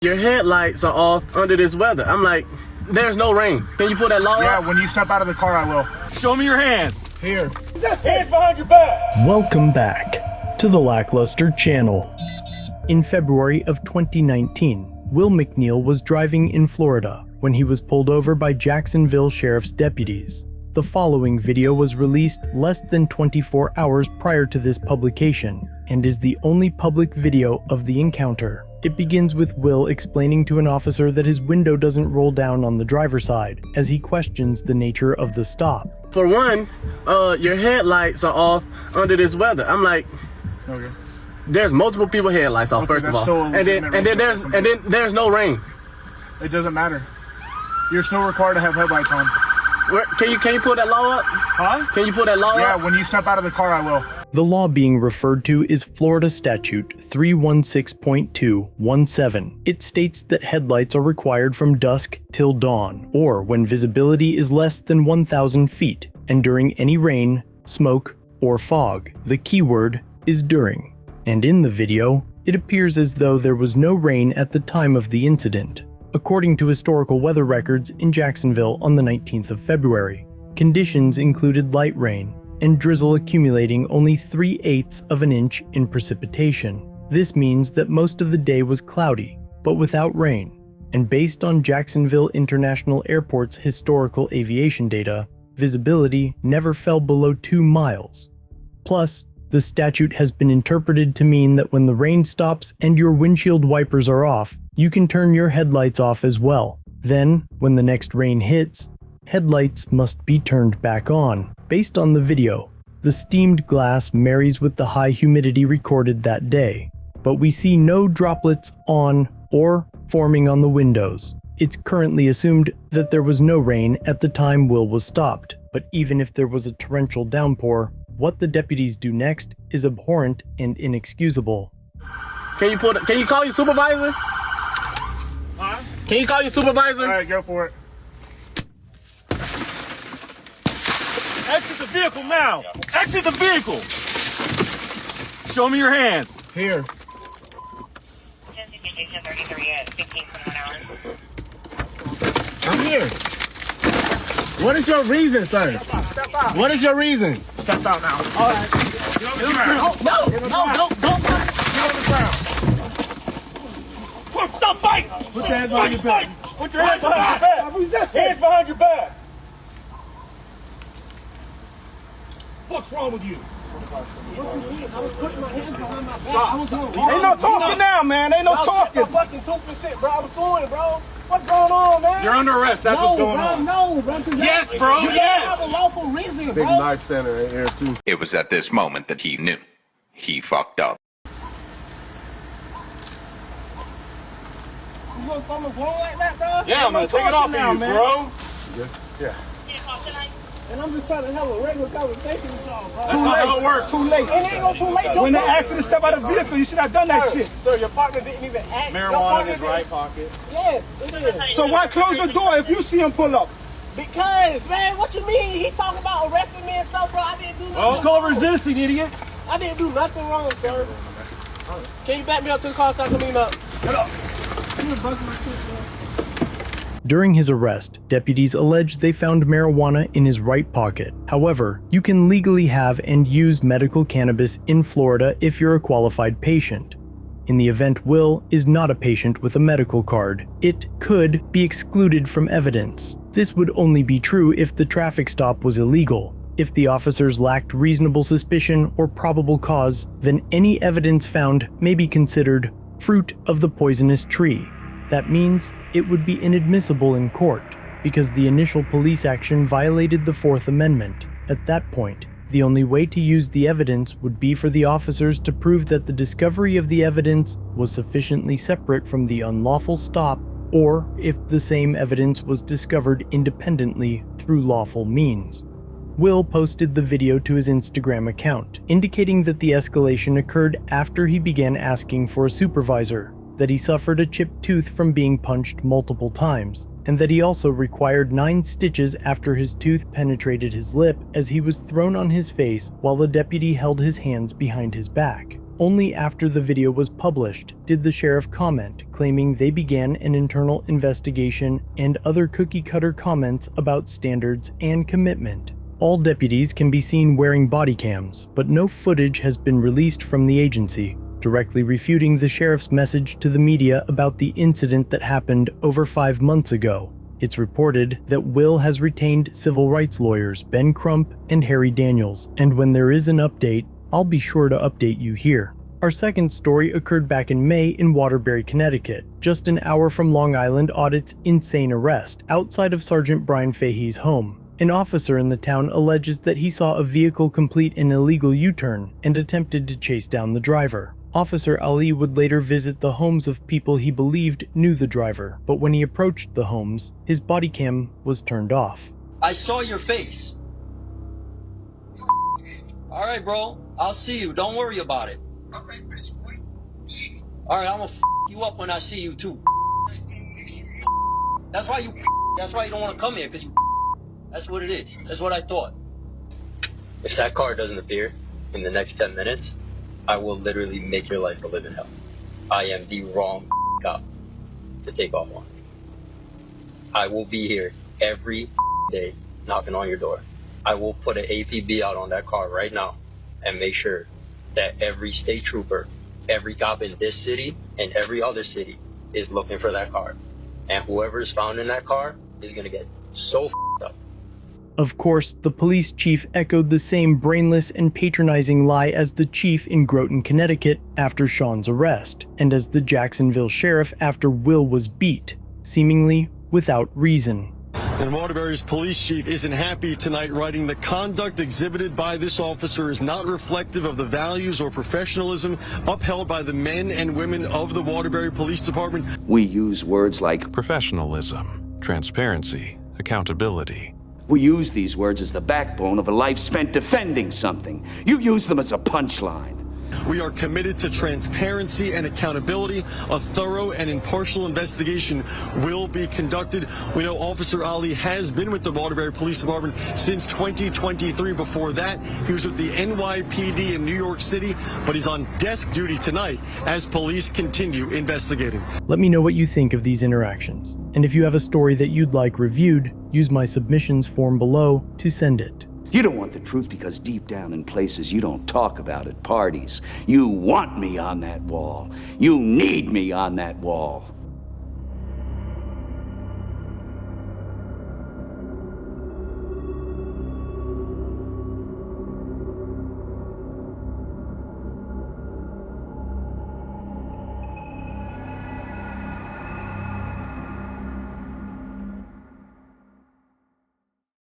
Your headlights are off under this weather. I'm like, there's no rain. Can you pull that law Yeah, up? when you step out of the car, I will. Show me your hands. Here. Hands behind your back. Welcome back to the LackLuster channel. In February of 2019, Will McNeil was driving in Florida when he was pulled over by Jacksonville Sheriff's deputies. The following video was released less than 24 hours prior to this publication and is the only public video of the encounter. It begins with Will explaining to an officer that his window doesn't roll down on the driver's side as he questions the nature of the stop. For one, your headlights are off under this weather. I'm like, Okay. there's multiple people headlights off, Okay, first of that's all. still a And then there's no rain. It doesn't matter. You're still required to have headlights on. Can you pull that law up? Huh? Can you pull that law Yeah, up? when you step out of the car, I will. The law being referred to is Florida Statute 316.217. It states that headlights are required from dusk till dawn, or when visibility is less than 1,000 feet, and during any rain, smoke, or fog. The keyword is during. And in the video, it appears as though there was no rain at the time of the incident. According to historical weather records in Jacksonville on the 19th of February, conditions included light rain and drizzle accumulating only 3/8 of an inch in precipitation. This means that most of the day was cloudy, but without rain, and based on Jacksonville International Airport's historical aviation data, visibility never fell below 2 miles. Plus, the statute has been interpreted to mean that when the rain stops and your windshield wipers are off, you can turn your headlights off as well. Then, when the next rain hits, headlights must be turned back on. Based on the video, the steamed glass marries with the high humidity recorded that day, but we see no droplets on or forming on the windows. It's currently assumed that there was no rain at the time Will was stopped, but even if there was a torrential downpour, what the deputies do next is abhorrent and inexcusable. Can you call your supervisor? Huh? Can you call your supervisor? All right, go for it. Exit the vehicle now. Exit the vehicle. Show me your hands. Here. I'm here. What is your reason, sir? Step out. What is your reason? Step out now. All right. Get on the ground. No, don't. Get on the ground. Stop fighting. Put your hands behind your back. Put your hands behind your back. Hands behind your back. What's wrong with you? Ain't no talking now, man. Ain't no talking. Fucking tooth shit, bro. I was doing it, bro. What's going on, man? You're under arrest. That's what's going on. No, bro. Yes, bro. You Yes. have a lawful reason, bro. Big knife center in here too. It was at this moment that he knew. He fucked up. You gonna throw me blown like that, bro? Yeah, I'm gonna take it off of you, bro. Yeah. And I'm just trying to have a regular conversation with y'all, bro. That's not how it works. Too late. It ain't gonna too late. When they asked you to step out of the vehicle, you should have done that shit. Sir, your partner didn't even ask. Marijuana in his right pocket. Yes, it is. So why close the door if you see him pull up? Because, man, what you mean? He talking about arresting me and stuff, bro. I didn't do nothing. It's called resisting, idiot. I didn't do nothing wrong, sir. Can you back me up to the car so I can lean up? Shut up. You been bugging my shit, bro. During his arrest, deputies allege they found marijuana in his right pocket. However, you can legally have and use medical cannabis in Florida if you're a qualified patient. In the event Will is not a patient with a medical card, it could be excluded from evidence. This would only be true if the traffic stop was illegal. If the officers lacked reasonable suspicion or probable cause, then any evidence found may be considered fruit of the poisonous tree. That means it would be inadmissible in court, because the initial police action violated the Fourth Amendment. At that point, the only way to use the evidence would be for the officers to prove that the discovery of the evidence was sufficiently separate from the unlawful stop, or if the same evidence was discovered independently through lawful means. Will posted the video to his Instagram account, indicating that the escalation occurred after he began asking for a supervisor, that he suffered a chipped tooth from being punched multiple times, and that he also required 9 stitches after his tooth penetrated his lip as he was thrown on his face while a deputy held his hands behind his back. Only after the video was published did the sheriff comment, claiming they began an internal investigation and other cookie-cutter comments about standards and commitment. All deputies can be seen wearing body cams, but no footage has been released from the agency, directly refuting the sheriff's message to the media about the incident that happened over 5 months ago. It's reported that Will has retained civil rights lawyers Ben Crump and Harry Daniels, and when there is an update, I'll be sure to update you here. Our second story occurred back in May in Waterbury, Connecticut, just an hour from Long Island Audit's insane arrest outside of Sergeant Brian Fahey's home. An officer in the town alleges that he saw a vehicle complete an illegal U-turn and attempted to chase down the driver. Officer Ali would later visit the homes of people he believed knew the driver, but when he approached the homes, his body cam was turned off. I saw your face. All right, bro. I'll see you. Don't worry about it. All right, bitch. All right, I'm gonna you up when I see you too. That's why you don't want to come here, because you. That's what it is. That's what I thought. If that car doesn't appear in the next 10 minutes, I will literally make your life a living hell. I am the wrong cop to take off on. I will be here every day knocking on your door. I will put an APB out on that car right now and make sure that every state trooper, every cop in this city and every other city is looking for that car. And whoever is found in that car is going to get so up. Of course, the police chief echoed the same brainless and patronizing lie as the chief in Groton, Connecticut after Sean's arrest, and as the Jacksonville sheriff after Will was beat, seemingly without reason. And Waterbury's police chief isn't happy tonight, writing the conduct exhibited by this officer is not reflective of the values or professionalism upheld by the men and women of the Waterbury Police Department. We use words like professionalism, transparency, accountability. We use these words as the backbone of a life spent defending something. You use them as a punchline. We are committed to transparency and accountability. A thorough and impartial investigation will be conducted. We know Officer Ali has been with the Waterbury Police Department since 2023. Before that, he was with the NYPD in New York City, but he's on desk duty tonight as police continue investigating. Let me know what you think of these interactions. And if you have a story that you'd like reviewed, use my submissions form below to send it. You don't want the truth because deep down in places you don't talk about at parties, you want me on that wall. You need me on that wall.